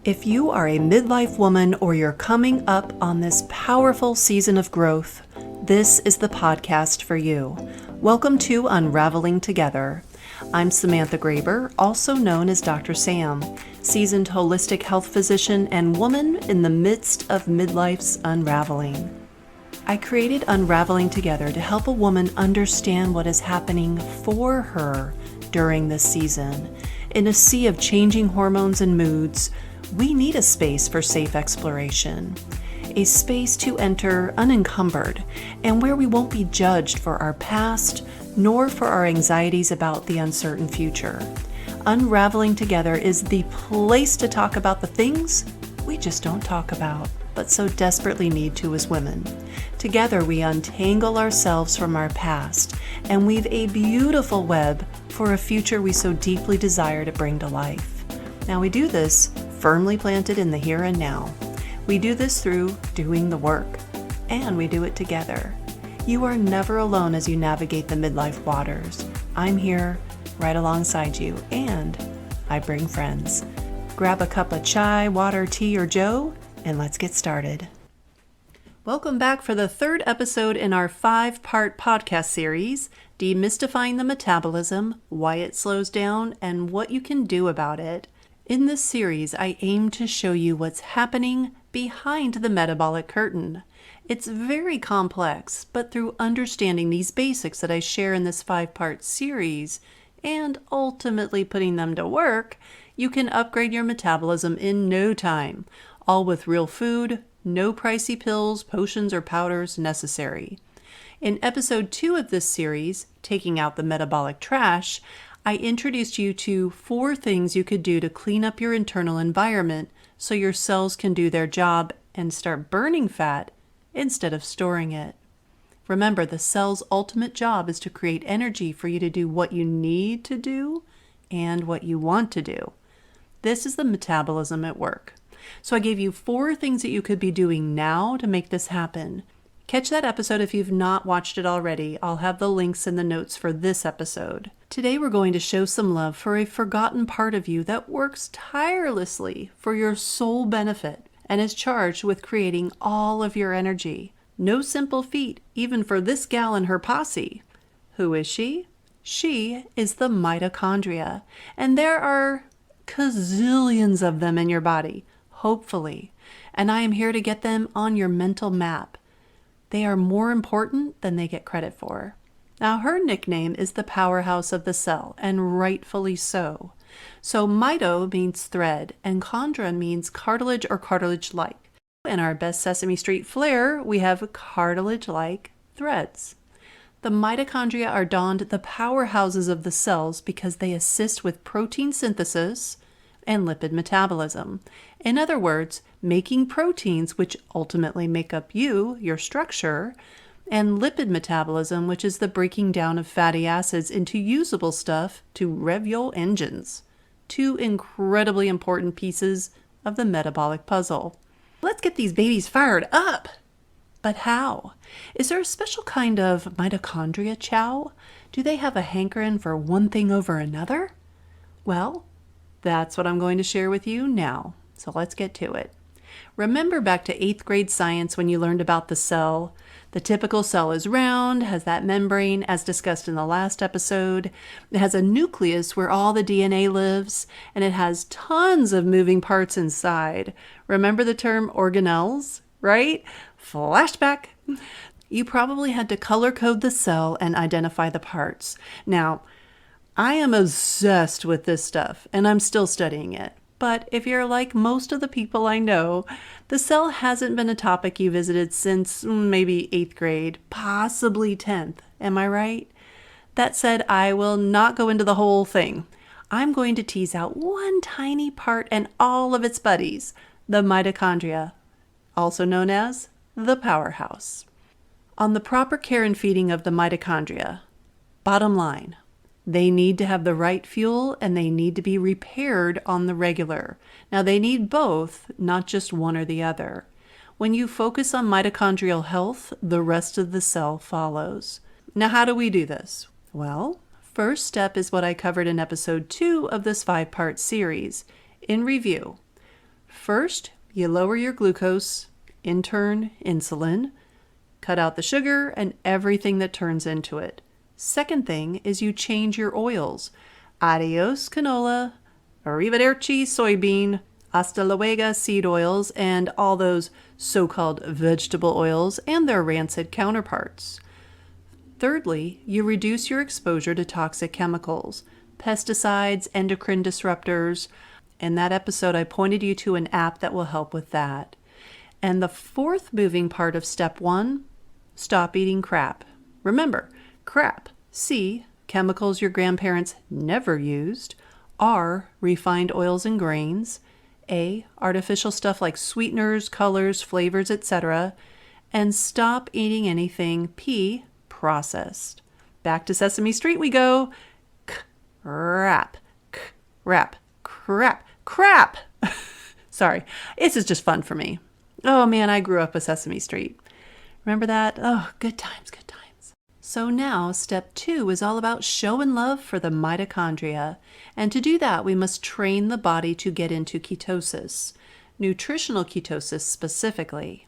If you are a midlife woman or you're coming up on this powerful season of growth, this is the podcast for you. Welcome to Unraveling Together. I'm Samantha Graber, also known as Dr. Sam, seasoned holistic health physician and woman in the midst of midlife's unraveling. I created Unraveling Together to help a woman understand what is happening for her during this season. In a sea of changing hormones and moods, we need a space for safe exploration, a space to enter unencumbered and where we won't be judged for our past nor for our anxieties about the uncertain future. Unraveling Together is the place to talk about the things we just don't talk about, but so desperately need to as women. Together we untangle ourselves from our past and weave a beautiful web for a future we so deeply desire to bring to life. Now we do this firmly planted in the here and now. We do this through doing the work, and we do it together. You are never alone as you navigate the midlife waters. I'm here right alongside you, and I bring friends. Grab a cup of chai, water, tea, or joe, and let's get started. Welcome back for the third episode in our 5-part podcast series, Demystifying the Metabolism, Why It Slows Down, and What You Can Do About It. In this series, I aim to show you what's happening behind the metabolic curtain. It's very complex, but through understanding these basics that I share in this 5-part series, and ultimately putting them to work, you can upgrade your metabolism in no time, all with real food, no pricey pills, potions, or powders necessary. In episode 2 of this series, Taking Out the Metabolic Trash, I introduced you to 4 things you could do to clean up your internal environment so your cells can do their job and start burning fat instead of storing it. Remember, the cell's ultimate job is to create energy for you to do what you need to do and what you want to do. This is the metabolism at work. So I gave you 4 things that you could be doing now to make this happen. Catch that episode if you've not watched it already. I'll have the links in the notes for this episode. Today we're going to show some love for a forgotten part of you that works tirelessly for your sole benefit and is charged with creating all of your energy. No simple feat, even for this gal and her posse. Who is she? She is the mitochondria, and there are gazillions of them in your body, hopefully, and I am here to get them on your mental map. They are more important than they get credit for. Now, her nickname is the Powerhouse of the cell, and rightfully so. So mito means thread, and chondra means cartilage or cartilage-like. In our best Sesame Street flair, we have cartilage-like threads. The mitochondria are donned the powerhouses of the cells because they assist with protein synthesis and lipid metabolism. In other words, making proteins, which ultimately make up you, your structure, and lipid metabolism, which is the breaking down of fatty acids into usable stuff to rev your engines. 2 incredibly important pieces of the metabolic puzzle. Let's get these babies fired up! But how? Is there a special kind of mitochondria chow? Do they have a hankering for one thing over another? Well, that's what I'm going to share with you now. So let's get to it. Remember back to 8th grade science when you learned about the cell. The typical cell is round, has that membrane as discussed in the last episode. It has a nucleus where all the DNA lives, and it has tons of moving parts inside. Remember the term organelles, right? Flashback. You probably had to color code the cell and identify the parts. Now, I am obsessed with this stuff, and I'm still studying it. But if you're like most of the people I know, the cell hasn't been a topic you visited since maybe 8th grade, possibly 10th. Am I right? That said, I will not go into the whole thing. I'm going to tease out one tiny part and all of its buddies, the mitochondria, also known as the powerhouse. On the proper care and feeding of the mitochondria, bottom line, they need to have the right fuel and they need to be repaired on the regular. Now they need both, not just one or the other. When you focus on mitochondrial health, the rest of the cell follows. Now how do we do this? Well, first step is what I covered in episode 2 of this 5-part series. In review, First, you lower your glucose, in turn, insulin, cut out the sugar and everything that turns into it. Second thing is you change your oils. Adios canola, arrivederci soybean, hasta luego seed oils, and all those so-called vegetable oils and their rancid counterparts. Thirdly, you reduce your exposure to toxic chemicals, pesticides, endocrine disruptors. In that episode, I pointed you to an app that will help with that. And the fourth moving part of step 1, stop eating crap. Remember, crap, C, chemicals your grandparents never used, R, refined oils and grains, A, artificial stuff like sweeteners, colors, flavors, etc., and stop eating anything, P, processed. Back to Sesame Street we go. Crap, crap, crap, crap. Sorry, this is just fun for me. Oh man, I grew up with Sesame Street. Remember that? Oh, good times, good times. So now step 2 is all about showing love for the mitochondria. And to do that, we must train the body to get into ketosis, nutritional ketosis specifically.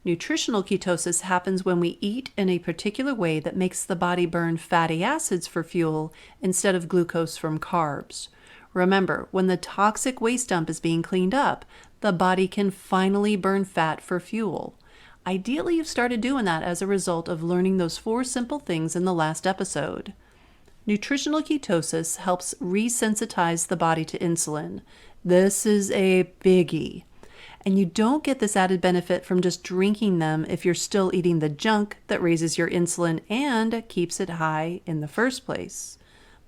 Nutritional ketosis happens when we eat in a particular way that makes the body burn fatty acids for fuel instead of glucose from carbs. Remember, when the toxic waste dump is being cleaned up, the body can finally burn fat for fuel. Ideally, you've started doing that as a result of learning those 4 simple things in the last episode. Nutritional ketosis helps resensitize the body to insulin. This is a biggie. And you don't get this added benefit from just drinking them if you're still eating the junk that raises your insulin and keeps it high in the first place.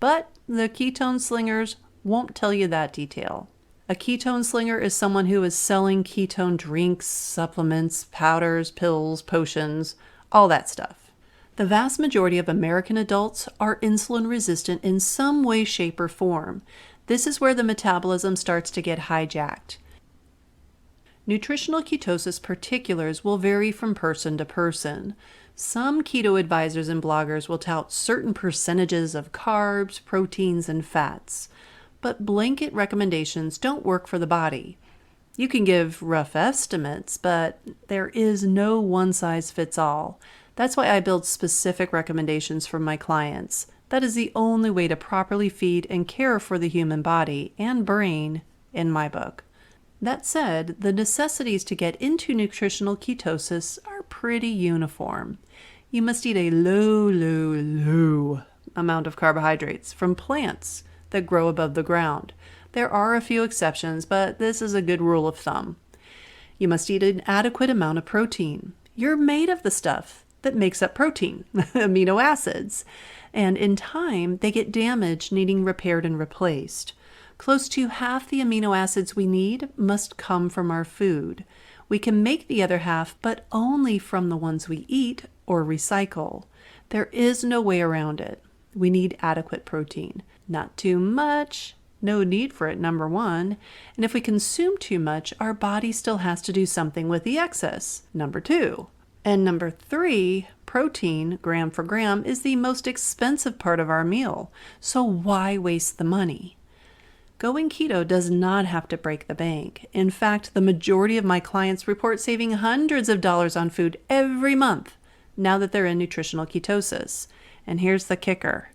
But the ketone slingers won't tell you that detail. A ketone slinger is someone who is selling ketone drinks, supplements, powders, pills, potions, all that stuff. The vast majority of American adults are insulin resistant in some way, shape, or form. This is where the metabolism starts to get hijacked. Nutritional ketosis particulars will vary from person to person. Some keto advisors and bloggers will tout certain percentages of carbs, proteins, and fats. But blanket recommendations don't work for the body. You can give rough estimates, but there is no one-size-fits-all. That's why I build specific recommendations for my clients. That is the only way to properly feed and care for the human body and brain in my book. That said, the necessities to get into nutritional ketosis are pretty uniform. You must eat a low amount of carbohydrates from plants that grow above the ground. There are a few exceptions, but this is a good rule of thumb. You must eat an adequate amount of protein. You're made of the stuff that makes up protein, amino acids, and in time they get damaged, needing repaired and replaced. Close to half the amino acids we need must come from our food. We can make the other half, but only from the ones we eat or recycle. There is no way around it. We need adequate protein. Not too much, no need for it, number 1. And if we consume too much, our body still has to do something with the excess, number 2. And number 3, protein, gram for gram, is the most expensive part of our meal. So why waste the money? Going keto does not have to break the bank. In fact, the majority of my clients report saving hundreds of dollars on food every month now that they're in nutritional ketosis. And here's the kicker.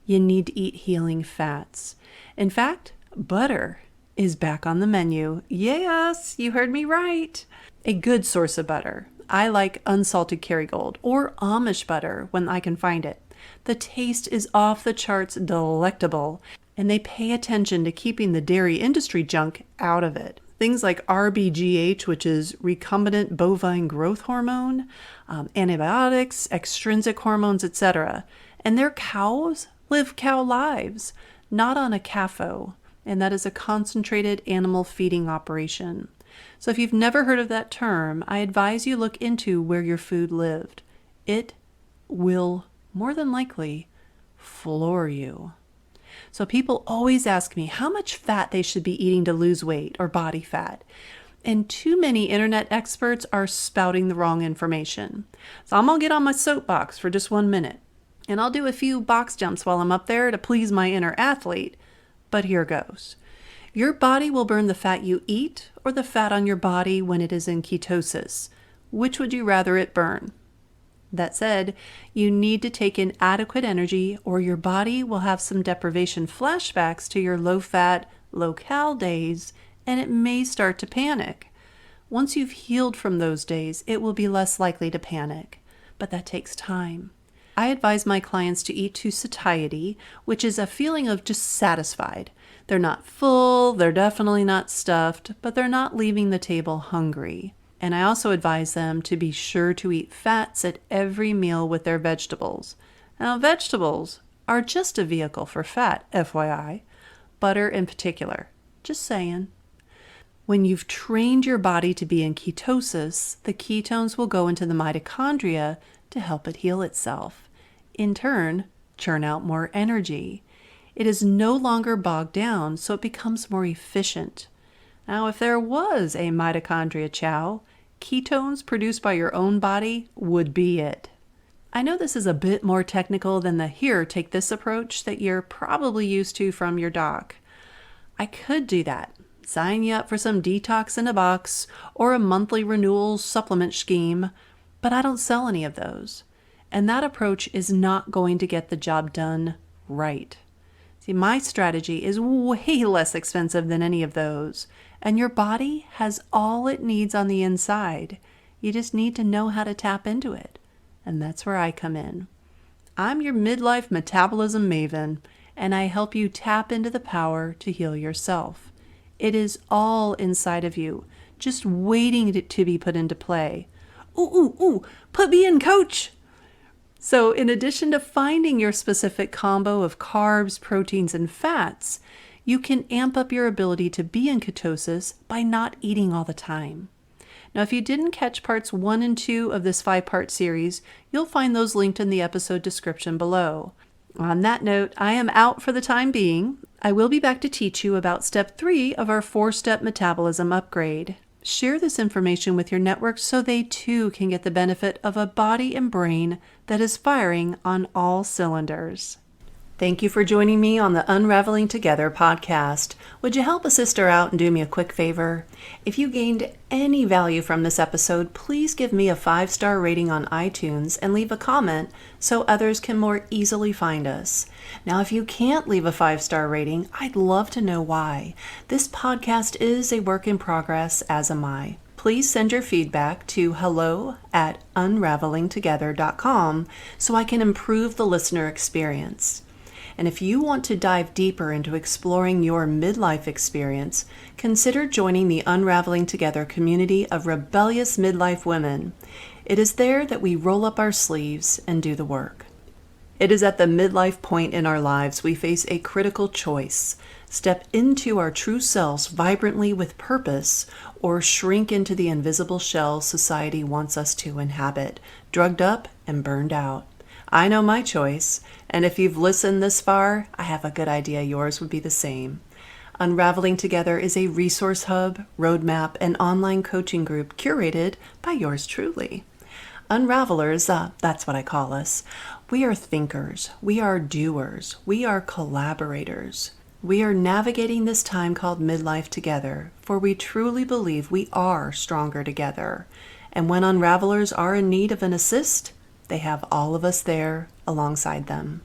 You need to eat healing fats. In fact, butter is back on the menu. Yes, you heard me right. A good source of butter. I like unsalted Kerrygold or Amish butter when I can find it. The taste is off the charts delectable, and they pay attention to keeping the dairy industry junk out of it. Things like RBGH, which is recombinant bovine growth hormone, antibiotics, extrinsic hormones, etc. And their cows live cow lives, not on a CAFO, and that is a concentrated animal feeding operation. So if you've never heard of that term, I advise you look into where your food lived. It will, more than likely, floor you. So people always ask me how much fat they should be eating to lose weight or body fat. And too many internet experts are spouting the wrong information. So I'm going to get on my soapbox for just 1 minute. And I'll do a few box jumps while I'm up there to please my inner athlete. But here goes. Your body will burn the fat you eat or the fat on your body when it is in ketosis. Which would you rather it burn? That said, you need to take in adequate energy or your body will have some deprivation flashbacks to your low-fat, low-cal days, and it may start to panic. Once you've healed from those days, it will be less likely to panic, but that takes time. I advise my clients to eat to satiety, which is a feeling of just satisfied. They're not full, they're definitely not stuffed, but they're not leaving the table hungry. And I also advise them to be sure to eat fats at every meal with their vegetables. Now, vegetables are just a vehicle for fat, FYI. Butter in particular. Just saying. When you've trained your body to be in ketosis, the ketones will go into the mitochondria to help it heal itself. In turn, churn out more energy. It is no longer bogged down, so it becomes more efficient. Now, if there was a mitochondria chow, ketones produced by your own body would be it. I know this is a bit more technical than the here, take this approach that you're probably used to from your doc. I could do that. Sign you up for some detox in a box or a monthly renewal supplement scheme, but I don't sell any of those. And that approach is not going to get the job done right. See, my strategy is way less expensive than any of those, and your body has all it needs on the inside. You just need to know how to tap into it, and that's where I come in. I'm your midlife metabolism maven, and I help you tap into the power to heal yourself. It is all inside of you, just waiting to be put into play. Ooh, put me in, coach! So in addition to finding your specific combo of carbs, proteins, and fats, you can amp up your ability to be in ketosis by not eating all the time. Now, if you didn't catch parts 1 and 2 of this 5-part series, you'll find those linked in the episode description below. On that note, I am out for the time being. I will be back to teach you about step 3 of our 4-step metabolism upgrade. Share this information with your network so they too can get the benefit of a body and brain that is firing on all cylinders. Thank you for joining me on the Unraveling Together podcast. Would you help a sister out and do me a quick favor? If you gained any value from this episode, please give me a 5-star rating on iTunes and leave a comment so others can more easily find us. Now, if you can't leave a 5-star rating, I'd love to know why. This podcast is a work in progress, as am I. Please send your feedback to hello@unravelingtogether.com so I can improve the listener experience. And if you want to dive deeper into exploring your midlife experience, consider joining the Unraveling Together community of rebellious midlife women. It is there that we roll up our sleeves and do the work. It is at the midlife point in our lives we face a critical choice: step into our true selves vibrantly with purpose, or shrink into the invisible shell society wants us to inhabit, drugged up and burned out. I know my choice, and if you've listened this far, I have a good idea yours would be the same. Unraveling Together is a resource hub, roadmap, and online coaching group curated by yours truly. Unravelers, that's what I call us. We are thinkers, we are doers, we are collaborators. We are navigating this time called midlife together, for we truly believe we are stronger together. And when unravelers are in need of an assist, they have all of us there alongside them.